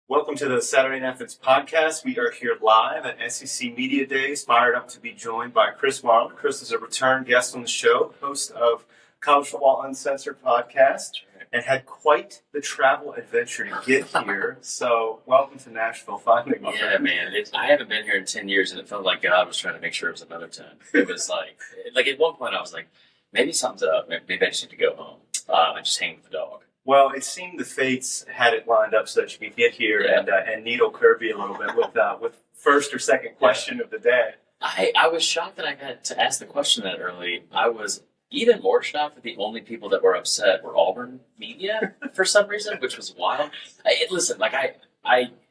Welcome to the Saturday Night Fits podcast. We are here live at SEC Media Days, fired up to be joined by Chris Marler. Chris is a return guest on the show, host of College Football Uncensored podcast, and had quite the travel adventure to get here. So, welcome to Nashville finally, my friend. Man. I haven't been here in 10 years, and it felt like God was trying to make sure it was another 10. It was like at one point I was like, maybe something's up. Maybe I just need to go home and just hang with the dog. Well, it seemed the fates had it lined up so that you could get here and needle curve you a little bit with first or second question of the day. I was shocked that I got to ask the question that early. I was even more shocked that the only people that were upset were Auburn media for some reason, which was wild. Listen,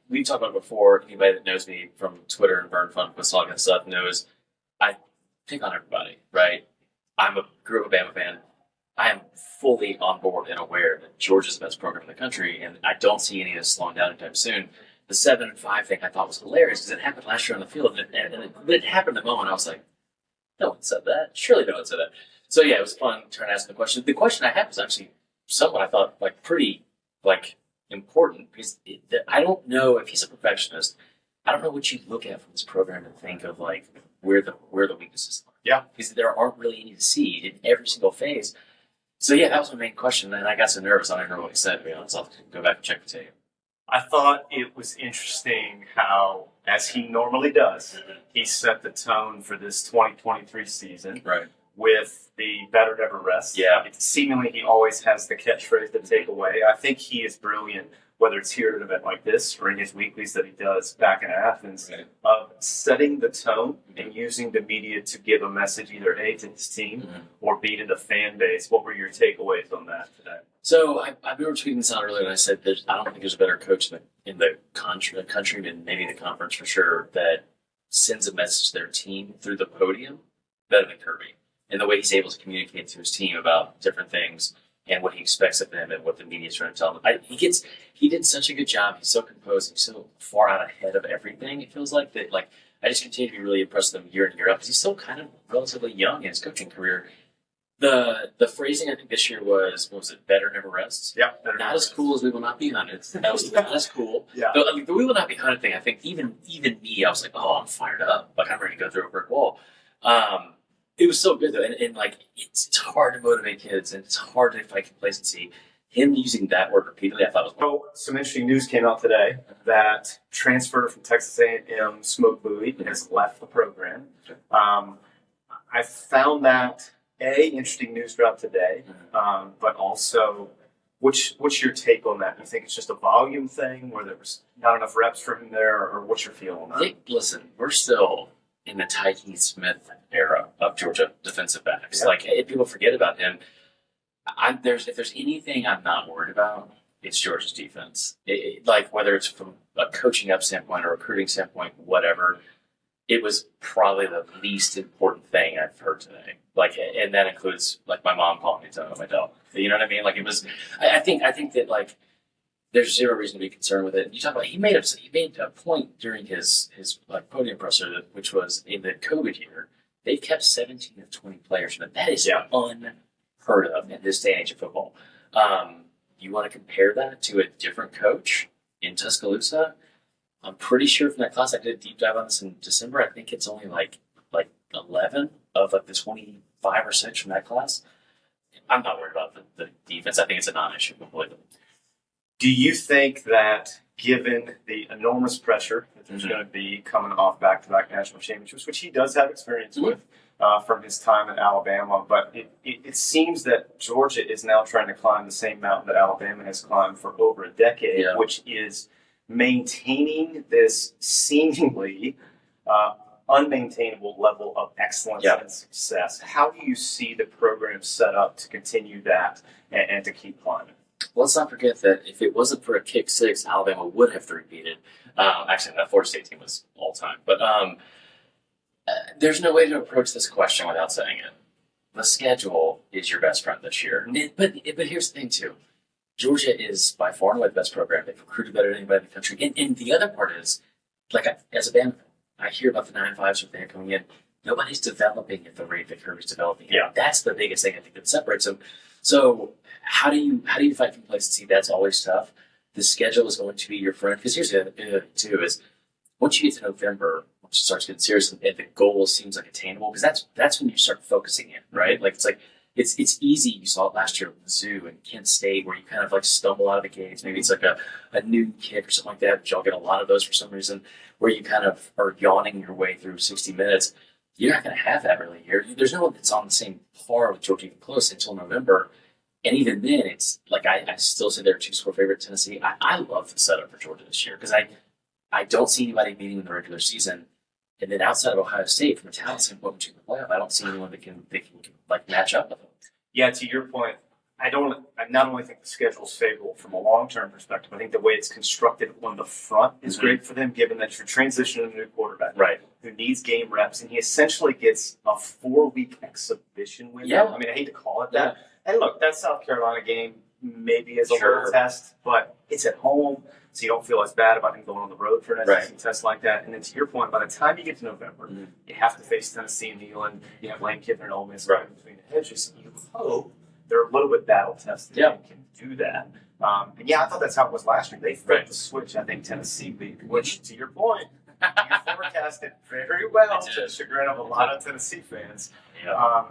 we've talked about it before. Anybody that knows me from Twitter and Burn Fun, all that kind of stuff knows I pick on everybody, right? Grew up a Bama fan. I am fully on board and aware that Georgia's the best program in the country, and I don't see any of this slowing down anytime soon. The 7-5 thing I thought was hilarious because it happened last year on the field, but it happened at the moment. I was like, no one said that. Surely no one said that. So yeah, it was fun trying to ask the question. The question I had was actually somewhat, I thought, pretty important because I don't know if he's a perfectionist. I don't know what you look at from this program and think of where the weaknesses are. Yeah, because there aren't really any to see in every single phase. So yeah, that was my main question, and I got so nervous I don't know what he said, to be honest. I'll have to go back and check the tape. I thought it was interesting how, as he normally does, he set the tone for this 2023 season with the better never rest. Yeah. Seemingly he always has the catchphrase to take away. I think he is brilliant, whether it's here at an event like this or in his weeklies that he does back in Athens, of setting the tone and using the media to give a message either A, to his team or B, to the fan base. What were your takeaways on that today? So I remember tweeting this out earlier, and I said I don't think there's a better coach in the country, and maybe the conference for sure, that sends a message to their team through the podium better than Kirby. And the way he's able to communicate to his team about different things and what he expects of them and what the media is trying to tell him. He did such a good job. He's so composed. He's so far out ahead of everything. It feels like that. I just continue to be really impressed with him year in, year out because he's still kind of relatively young in his coaching career. The phrasing I think this year was, what was it? Better never rests. Yeah. Not as cool as We Will Not Be Hunted. That was not as cool. Yeah. The We Will Not Be Hunted thing, I think even me, I was like, oh, I'm fired up. I'm ready to go through a brick wall. It was so good though, and it's hard to motivate kids, and it's hard to fight complacency. Him using that word repeatedly, I thought was. So some interesting news came out today that transfer from Texas A&M Smoke Buoy has left the program. I found that interesting news drop today, but also, what's your take on that? Do you think it's just a volume thing, where there was not enough reps for him there, or what's your feel on that? Listen, we're still in the Tyke Smith era of Georgia defensive backs. Yeah. People forget about him. If there's anything I'm not worried about, it's Georgia's defense. Whether it's from a coaching up standpoint or a recruiting standpoint, whatever, it was probably the least important thing I've heard today. And that includes my mom calling me to tell me my dog. You know what I mean? It was. I think that there's zero reason to be concerned with it. You talk about he made a point during his podium presser, which was in the COVID year. They've kept 17 of 20 players, but that is unheard of in this day and age of football. You want to compare that to a different coach in Tuscaloosa? I'm pretty sure from that class, I did a deep dive on this in December. I think it's only 11 of the 25 or 6 from that class. I'm not worried about the defense. I think it's a non-issue completely. Do you think that, given the enormous pressure that there's going to be coming off back-to-back national championships, which he does have experience with from his time at Alabama, but it seems that Georgia is now trying to climb the same mountain that Alabama has climbed for over a decade, which is maintaining this seemingly unmaintainable level of excellence and success? How do you see the program set up to continue that and to keep climbing? Let's not forget that if it wasn't for a kick six, Alabama would have three-peated. Actually, that Florida State team was all-time. But there's no way to approach this question without saying it. The schedule is your best friend this year. But here's the thing, too. Georgia is by far and away the best program. They've recruited better than anybody in the country. And the other part is, as a band, I hear about the 9-5s from there coming in. Nobody's developing at the rate that Kirby's developing. Yeah. That's the biggest thing I think that separates them. So how do you fight complacency? That's always tough. the schedule is going to be your friend. Because here's the other thing too is once you get to November, once it starts getting serious, and the goal seems like attainable, because that's when you start focusing in, right? Like it's easy. You saw it last year with Mizzou and Kent State, where you kind of like stumble out of the gates. Maybe it's like a noon kick or something like that, but y'all get a lot of those for some reason, where you kind of are yawning your way through 60 minutes. You're not going to have that really here. There's no one that's on the same par with Georgia even close until November. And even then, it's like I still say they're a 2-score favorite, Tennessee. I love the setup for Georgia this year because I don't see anybody beating in the regular season. And then outside of Ohio State, from a talent standpoint, to the playoff, I don't see anyone that can like match up with them. Yeah, to your point, I not only think the schedule is favorable from a long-term perspective, I think the way it's constructed on the front is great for them, given that you're transitioning a new quarterback, right, who needs game reps, and he essentially gets a 4-week exhibition window. Yeah. I mean, I hate to call it that. Yeah. And look, that South Carolina game maybe is a little test, but it's at home, so you don't feel as bad about him going on the road for an SEC test like that. And then to your point, by the time you get to November, you have to face Tennessee and Neyland. You have Lane Kiffin and Ole Miss right between the hedges. You hope they're a little bit battle tested and can do that. And yeah, I thought that's how it was last year. They flipped the switch. I think Tennessee beat, which to your point, you forecasted very well to the chagrin of a lot of Tennessee fans. Yeah.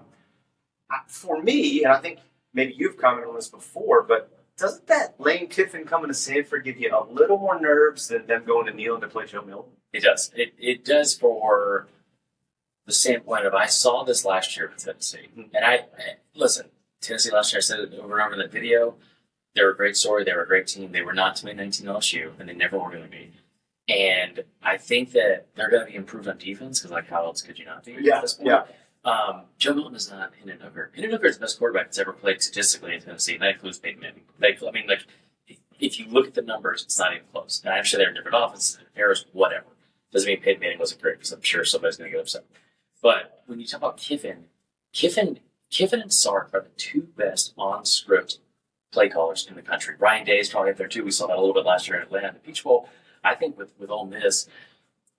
For me, and I think maybe you've commented on this before, but doesn't that Lane Kiffin coming to Sanford give you a little more nerves than them going to Neyland to play Joe Milton? It does. It does for the standpoint of I saw this last year with Tennessee. And listen, Tennessee last year, I said it over and over in that video, they were a great story. They were a great team. They were not 2019 LSU, and they never were going to be. And I think that they're going to be improved on defense because, like, how else could you not be at this point? Yeah. Joe Milton is not Hendon Hooker. Hendon Hooker is the best quarterback that's ever played statistically in Tennessee, and that includes Peyton Manning. If you look at the numbers, it's not even close. And I'm sure they're different offenses, errors, whatever. Doesn't mean Peyton Manning wasn't great, because I'm sure somebody's going to get upset. But when you talk about Kiffin and Sark are the two best on-script play callers in the country. Ryan Day is probably up there, too. We saw that a little bit last year in Atlanta. The Peach Bowl, I think with Ole Miss,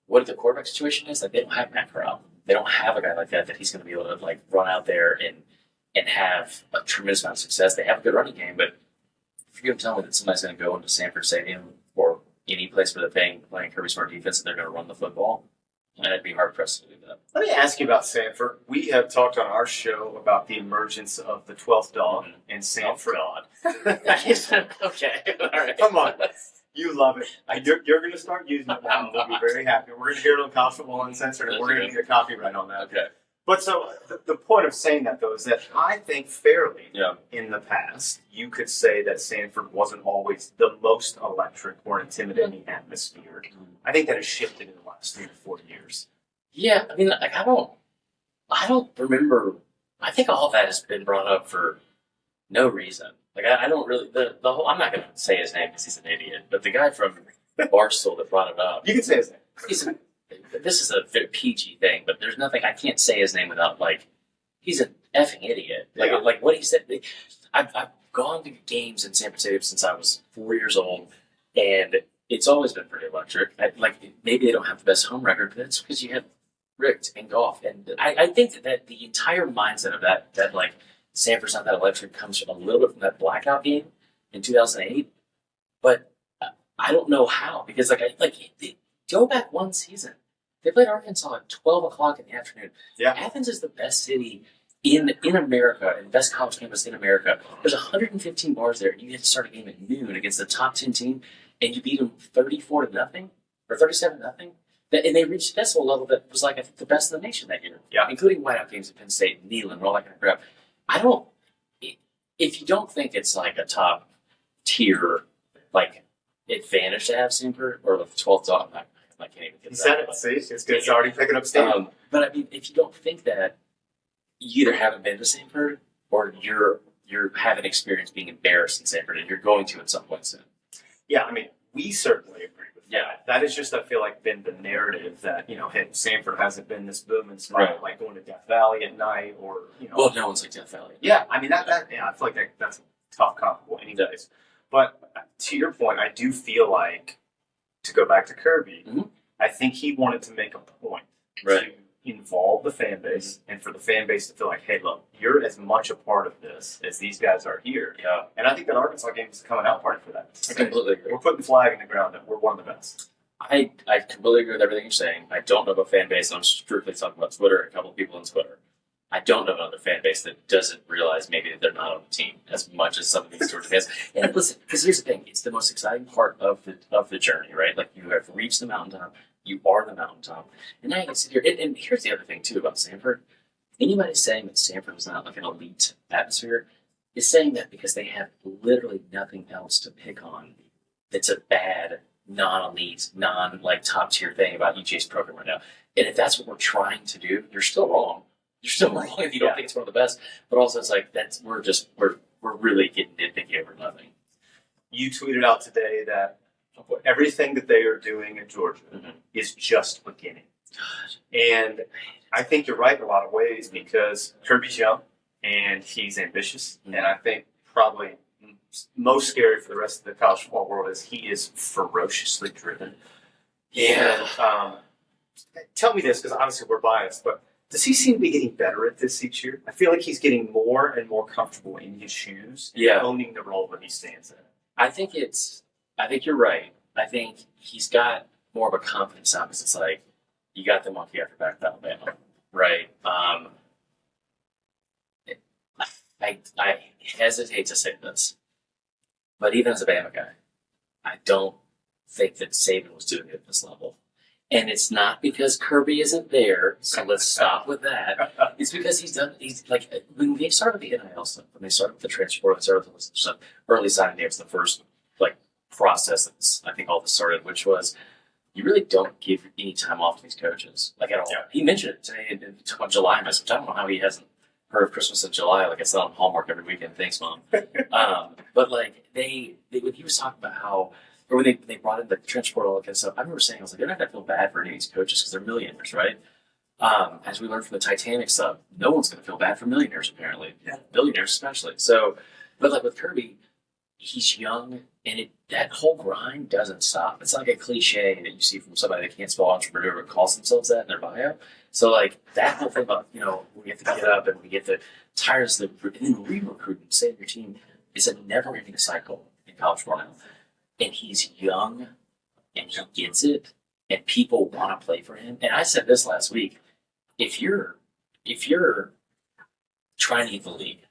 what the quarterback situation is, like, they don't have Matt Corral. They don't have a guy like that he's going to be able to like run out there and have a tremendous amount of success. They have a good running game, but if you're going to tell me that somebody's going to go into Sanford Stadium or any place where they're playing Kirby Smart defense and they're going to run the football, I'd be hard pressed to do that. Let me ask you about Sanford. We have talked on our show about the emergence of the 12th dog in Sanford. Oh, God. Okay. All right. Come on. You love it. You're going to start using it now, and we'll be very happy. We're going to hear it on College Football Uncensored, and we're going to get a copyright on that. Okay. But so the point of saying that, though, is that I think fairly in the past, you could say that Sanford wasn't always the most electric or intimidating atmosphere. I think that has shifted in the last 3 to 4 years. Yeah, I mean, like, I don't remember. I think all of that has been brought up for no reason. Like, I don't really, the whole, I'm not going to say his name because he's an idiot, but the guy from Barstool that brought it up. You can say his name. This is a very PG thing, but there's nothing, I can't say his name without, like, he's an effing idiot. Like what he said, I've gone to games in San Francisco since I was 4 years old, and it's always been pretty electric. Maybe they don't have the best home record, but that's because you have Rick and Goff. And I think that the entire mindset of that like, Sanford's not that electric comes a little bit from that blackout game in 2008, but I don't know how, because go back one season. They played Arkansas at 12 o'clock in the afternoon. Yeah. Athens is the best city in America, and best college campus in America. There's 115 bars there, and you get to start a game at noon against the top 10 team, and you beat them 34-0 or 37-0. And they reached decibel level that was like, I think, the best in the nation that year. Yeah. Including whiteout games at Penn State and Neyland and all that kind of crap. If you don't think it's like a top tier, like, advantage to have Sanford or the 12th dog, I can't even get that. You said it. See, it's already picking up steam. But I mean, if you don't think that, you either haven't been to Sanford or you're having experience being embarrassed in Sanford, and you're going to at some point soon. Yeah, I mean, we certainly agree with that. That is just, I feel like, been the narrative that, hey, Sanford hasn't been this booming spot, like going to Death Valley at night or, Well, no one's like Death Valley. Yeah, I mean, I feel like that's a tough comparable anyways. But to your point, I do feel like, to go back to Kirby, I think he wanted to make a point to involve the fan base and for the fan base to feel like, hey, look, you're as much a part of this as these guys are here. Yeah. And I think that Arkansas game is a coming out party for that. I completely agree. We're putting the flag in the ground that we're one of the best. I completely agree with everything you're saying. I don't know about fan base. I'm strictly talking about Twitter, a couple of people on Twitter. I don't know another fan base that doesn't realize maybe that they're not on the team as much as some of these Georgia fans. And listen, because here's the thing: it's the most exciting part of the journey, right? Like you have reached the mountaintop, you are the mountaintop, and now you can sit here. And here's the other thing too about Stanford: anybody saying that Stanford was not like an elite atmosphere is saying that because they have literally nothing else to pick on. That's a bad, non-elite, like top tier thing about UGA's program right now. And if that's what we're trying to do, you're still wrong. You're still wrong if you don't think it's one of the best. But also, it's like we're really getting nitpicky over nothing. You tweeted out today that everything that they are doing in Georgia is just beginning. And I think you're right in a lot of ways because Kirby's young and he's ambitious. And I think probably most scary for the rest of the college football world is he is ferociously driven. Yeah. And tell me this, because obviously we're biased, but does he seem to be getting better at this each year? I feel like he's getting more and more comfortable in his shoes and owning the role that he stands in. I think you're right. I think he's got more of a confidence now because it's like, you got the monkey after back to Alabama, right? I hesitate to say this, but even as a Bama guy, I don't think that Saban was doing it at this level. And it's not because Kirby isn't there, so let's stop with that. It's because he's like, when they started with the NIL stuff, when they started with the transfer portal, they started with the stuff, early signing day was the first, like, process that I think all this started, which was, you really don't give any time off to these coaches, like at all. Yeah. He mentioned it today in July message. I don't know how he hasn't heard of Christmas in July. Like, it's not on Hallmark every weekend. Thanks, Mom. But, like, they when he was talking about how, or when they brought in the transfer portal, all that kind of stuff, I remember saying, I was like, they're not going to feel bad for any of these coaches because they're millionaires, right? As we learned from the Titanic stuff, no one's going to feel bad for millionaires, apparently. Yeah. Billionaires especially. So, but like with Kirby, he's young, and that whole grind doesn't stop. It's like a cliche that you see from somebody that can't spell entrepreneur but calls themselves that in their bio. So like that whole thing about, we have to get up and we get the tirelessly recruit and then re-recruit and save your team is a never-ending cycle in college football now. And he's young, and he gets it, and people want to play for him. And I said this last week: if you're trying to get the league,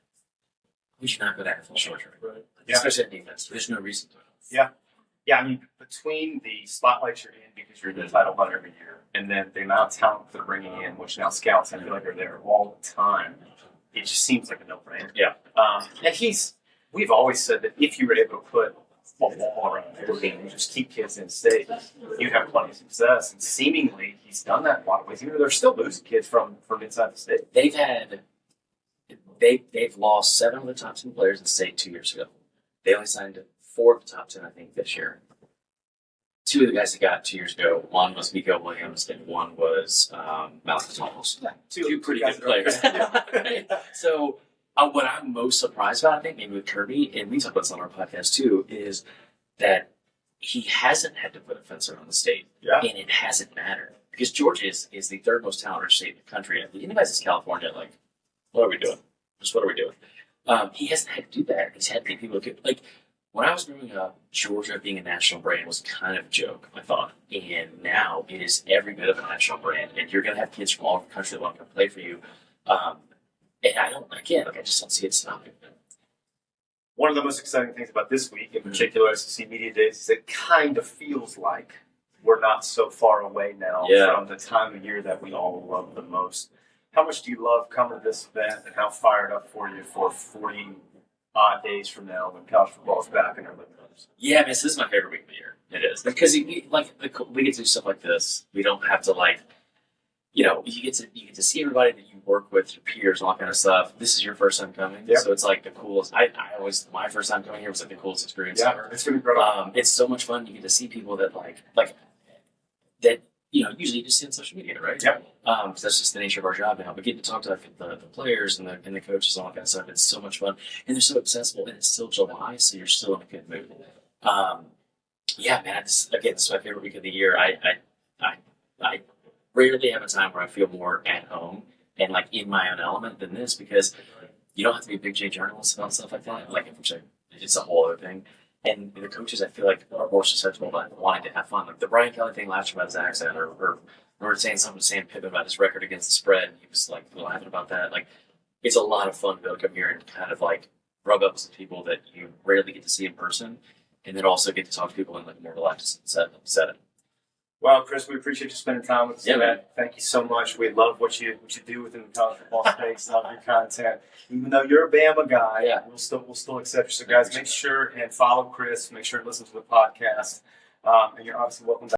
we should not go that full short term, right? Especially at defense. There's no reason to. Yeah. I mean, between the spotlight you're in because you're the title hunter every year, and then the amount of talent they're bringing in, which now scouts I feel like are there all the time, it just seems like a no-brainer. Yeah. And we've always said that if you were able to put a wall around everything and just keep kids in state, you'd have plenty of success. And seemingly, he's done that in a lot of ways. Even though they're still losing kids from inside the state. They've lost 7 of the top 10 players in state 2 years ago. They only signed 4 of the top 10, I think, this year. 2 of the guys they got 2 years ago, one was Miko Williams and one was Malcolm Thomas. Two pretty good players. So what I'm most surprised about, I think, maybe with Kirby, and we talk about this on our podcast too, is that he hasn't had to put a fence around the state. Yeah. And it hasn't mattered. Because Georgia is the 3rd most talented state in the country. And if anybody says California, like, what are we doing? Just what are we doing? He hasn't had to do that. He's had to get people to, like, when I was growing up, Georgia being a national brand was kind of a joke, I thought. And now it is every bit of a national brand. And you're going to have kids from all over the country that want to come play for you. And I just don't see it stopping. One of the most exciting things about this week, in particular, SEC Media Days, is it kind of feels like we're not so far away now from the time of year that we all love the most. How much do you love coming to this event, and how fired up for you for 40 odd days from now when college football is back in our living rooms? Yeah, man, this is my favorite week of the year. It is. Because we get to do stuff like this. We don't have to you get to see everybody that you work with, your peers, all that kind of stuff. This is your first time coming, so it's like the coolest. My first time coming here was like the coolest experience ever. It's really incredible. It's so much fun. You get to see people that like that. Usually you just see on social media, right? Yeah. Because that's just the nature of our job now. But getting to talk to the players and the coaches and all that kind of stuff, it's so much fun, and they're so accessible. And it's still July, so you're still in a good mood. Yeah, man. This is my favorite week of the year. rarely have a time where I feel more at home and like in my own element than this, because you don't have to be a big J journalist about stuff like that. Like, which it's a whole other thing. And the coaches, I feel like, are more susceptible to wanting to have fun. Like the Brian Kelly thing last year about his accent, or we were saying something to Sam Pittman about his record against the spread. And he was like laughing about that. Like, it's a lot of fun to be able to come here and kind of like rub up with some people that you rarely get to see in person, and then also get to talk to people in like a more relaxed setting. Well, Chris, we appreciate you spending time with us Yeah, today. man. Thank you so much. We love what you do within the college football space. Love your content. Even though you're a Bama guy, Yeah. we'll still accept you. So, guys, make sure and follow Chris. Make sure and listen to the podcast. And you're obviously welcome back.